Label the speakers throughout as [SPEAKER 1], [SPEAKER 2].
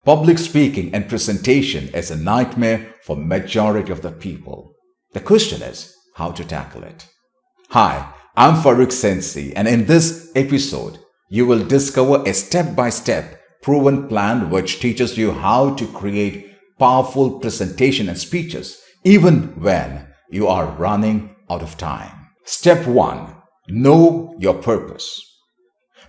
[SPEAKER 1] Public speaking and presentation is a nightmare for majority of the people. The question is how to tackle it. Hi, I'm Farookh Sensei, and in this episode, you will discover a step-by-step proven plan which teaches you how to create powerful presentation and speeches even when you are running out of time. Step 1. Know your purpose.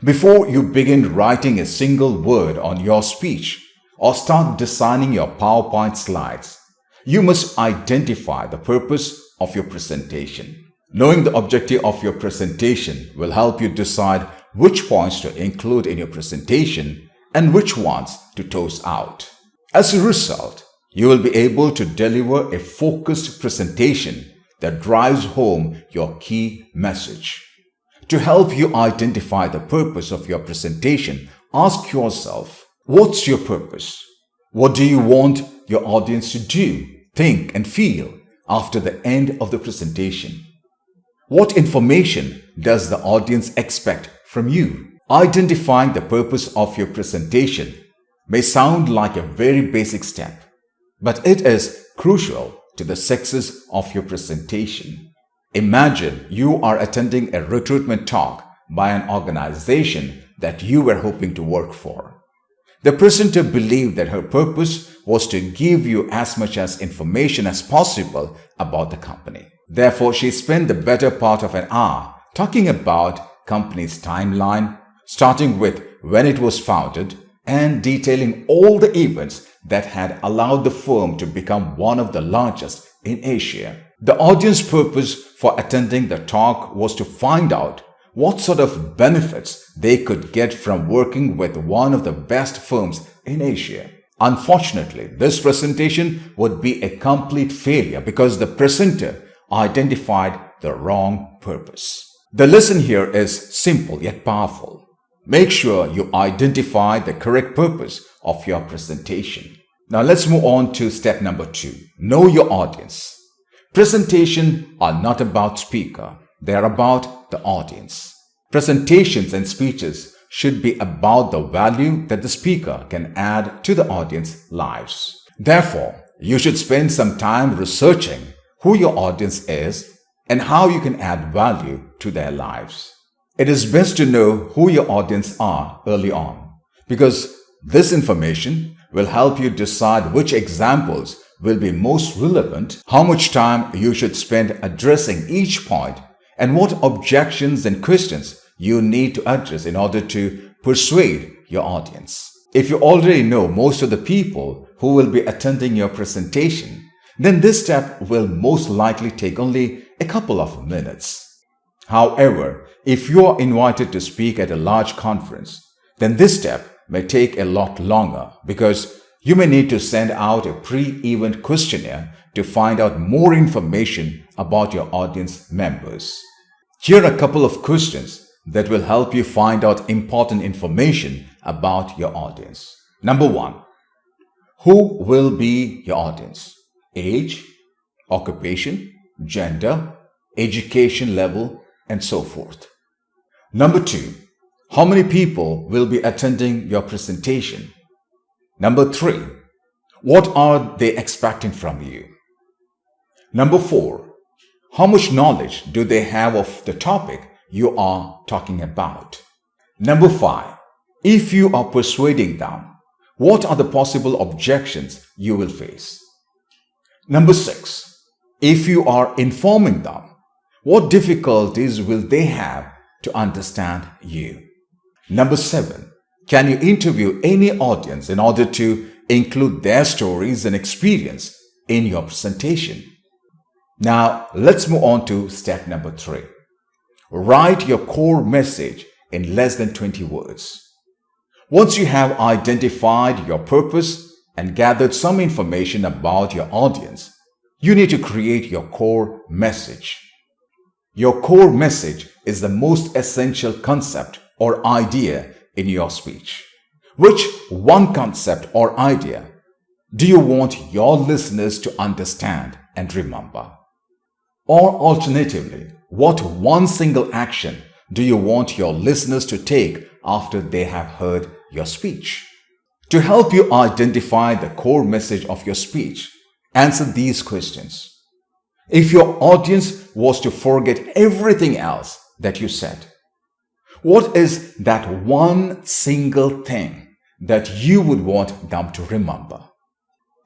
[SPEAKER 1] Before you begin writing a single word on your speech or start designing your PowerPoint slides, you must identify the purpose of your presentation. Knowing the objective of your presentation will help you decide which points to include in your presentation and which ones to toss out. As a result, you will be able to deliver a focused presentation that drives home your key message. To help you identify the purpose of your presentation, ask yourself, what's your purpose? What do you want your audience to do, think, and feel after the end of the presentation? What information does the audience expect from you? Identifying the purpose of your presentation may sound like a very basic step, but it is crucial to the success of your presentation. Imagine you are attending a recruitment talk by an organization that you were hoping to work for. The presenter believed that her purpose was to give you as much information as possible about the company. Therefore, she spent the better part of an hour talking about company's timeline, starting with when it was founded and detailing all the events that had allowed the firm to become one of the largest in Asia. The audience purpose for attending the talk was to find out what sort of benefits they could get from working with one of the best firms in Asia. Unfortunately, this presentation would be a complete failure because the presenter identified the wrong purpose. The lesson here is simple yet powerful. Make sure you identify the correct purpose of your presentation. Now let's move on to step number 2. Know your audience. Presentations are not about speaker. They are about the audience. Presentations and speeches should be about the value that the speaker can add to the audience lives. Therefore, you should spend some time researching who your audience is and how you can add value to their lives. It is best to know who your audience are early on, because this information will help you decide which examples will be most relevant, how much time you should spend addressing each point, and what objections and questions you need to address in order to persuade your audience. If you already know most of the people who will be attending your presentation, then this step will most likely take only a couple of minutes. However, if you are invited to speak at a large conference, then this step may take a lot longer because you may need to send out a pre-event questionnaire to find out more information about your audience members. Here are a couple of questions that will help you find out important information about your audience. Number 1. Who will be your audience? Age, occupation, gender, education level, and so forth. Number 2. How many people will be attending your presentation? Number 3. What are they expecting from you? Number 4. How much knowledge do they have of the topic you are talking about? Number 5. If you are persuading them, what are the possible objections you will face? Number 6. If you are informing them, what difficulties will they have to understand you? Number 7. Can you interview any audience in order to include their stories and experience in your presentation? Now, let's move on to step number 3. Write your core message in less than 20 words. Once you have identified your purpose and gathered some information about your audience, you need to create your core message. Your core message is the most essential concept or idea in your speech. Which one concept or idea do you want your listeners to understand and remember? Or alternatively, what one single action do you want your listeners to take after they have heard your speech? To help you identify the core message of your speech, answer these questions. If your audience was to forget everything else that you said, what is that one single thing that you would want them to remember?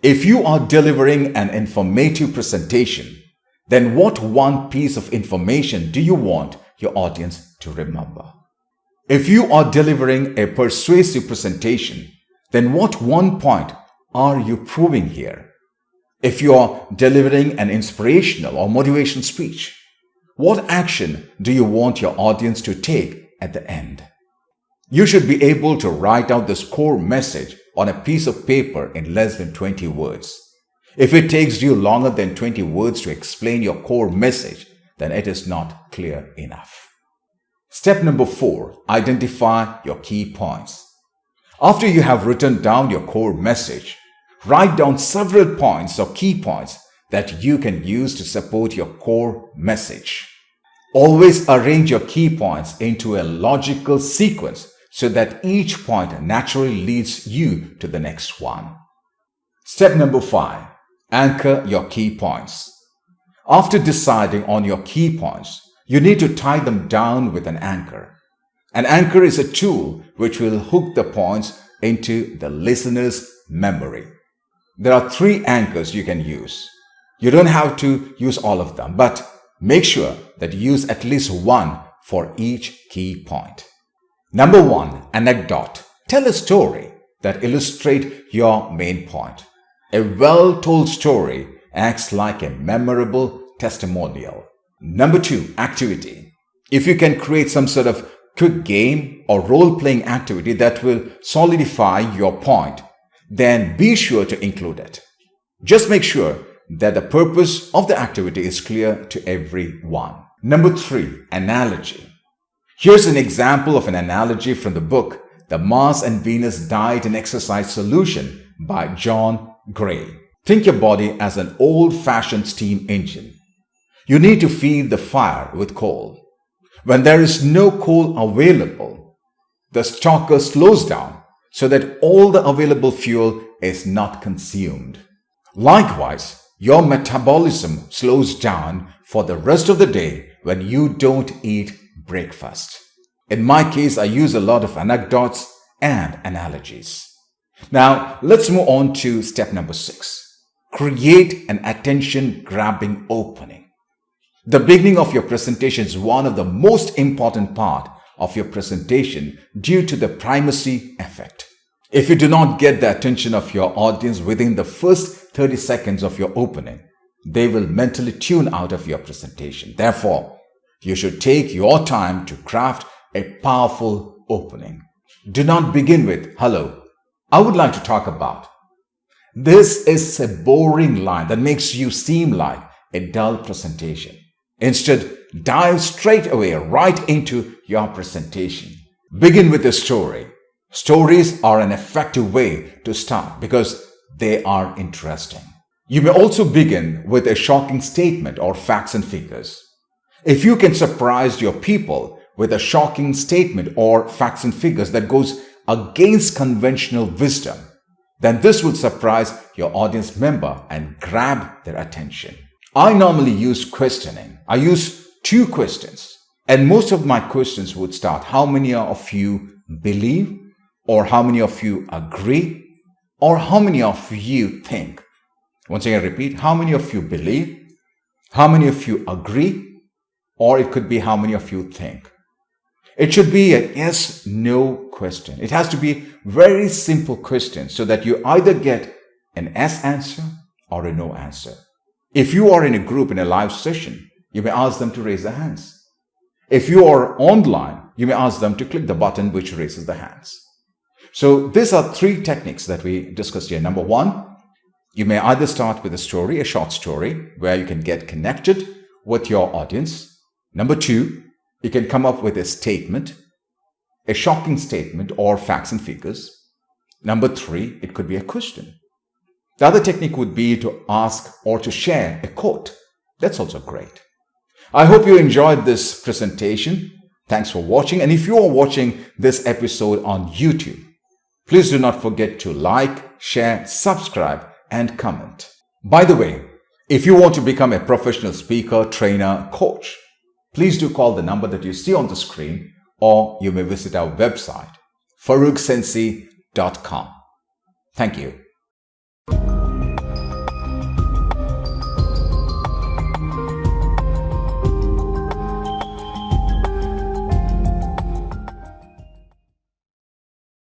[SPEAKER 1] If you are delivering an informative presentation, then what one piece of information do you want your audience to remember? If you are delivering a persuasive presentation, then what one point are you proving here? If you are delivering an inspirational or motivation speech, what action do you want your audience to take at the end? You should be able to write out this core message on a piece of paper in less than 20 words. If it takes you longer than 20 words to explain your core message, then it is not clear enough. Step number 4, identify your key points. After you have written down your core message, write down several points or key points that you can use to support your core message. Always arrange your key points into a logical sequence so that each point naturally leads you to the next one. Step number 5, anchor your key points. After deciding on your key points, you need to tie them down with an anchor. An anchor is a tool which will hook the points into the listener's memory. There are 3 anchors you can use. You don't have to use all of them, but make sure that you use at least one for each key point. Number 1, anecdote. Tell a story that illustrates your main point. A well-told story acts like a memorable testimonial. Number 2, activity. If you can create some sort of quick game or role-playing activity that will solidify your point, then be sure to include it. Just make sure that the purpose of the activity is clear to everyone. Number 3, analogy. Here's an example of an analogy from the book, The Mars and Venus Diet and Exercise Solution by John Gray. Think your body as an old-fashioned steam engine. You need to feed the fire with coal. When there is no coal available, the stoker slows down so that all the available fuel is not consumed. Likewise, your metabolism slows down for the rest of the day when you don't eat breakfast. In my case, I use a lot of anecdotes and analogies. Now, let's move on to step number 6. Create an attention-grabbing opening. The beginning of your presentation is one of the most important part of your presentation due to the primacy effect. If you do not get the attention of your audience within the first 30 seconds of your opening, they will mentally tune out of your presentation. Therefore, you should take your time to craft a powerful opening. Do not begin with, "Hello, I would like to talk about." This is a boring line that makes you seem like a dull presentation. Instead, dive straight away right into your presentation. Begin with a story. Stories are an effective way to start because they are interesting. You may also begin with a shocking statement or facts and figures. If you can surprise your people with a shocking statement or facts and figures that goes against conventional wisdom, then this will surprise your audience member and grab their attention. I normally use questioning. I use 2 questions, and most of my questions would start, how many of you believe, or how many of you agree, or how many of you think? Once again, repeat, how many of you believe, how many of you agree, or it could be how many of you think. It should be a yes/no question. It has to be very simple question so that you either get an yes answer or a no answer. If you are in a group in a live session, you may ask them to raise their hands. If you are online, you may ask them to click the button which raises the hands. So these are 3 techniques that we discussed here. Number 1, you may either start with a story, a short story, where you can get connected with your audience. Number 2, you can come up with a statement, a shocking statement or facts and figures. Number 3, it could be a question. The other technique would be to ask or to share a quote. That's also great. I hope you enjoyed this presentation. Thanks for watching. And if you are watching this episode on YouTube, Please do not forget to like, share, subscribe, and comment. By the way, if you want to become a professional speaker, trainer, coach, please do call the number that you see on the screen, or you may visit our website, farooksensei.com. Thank you.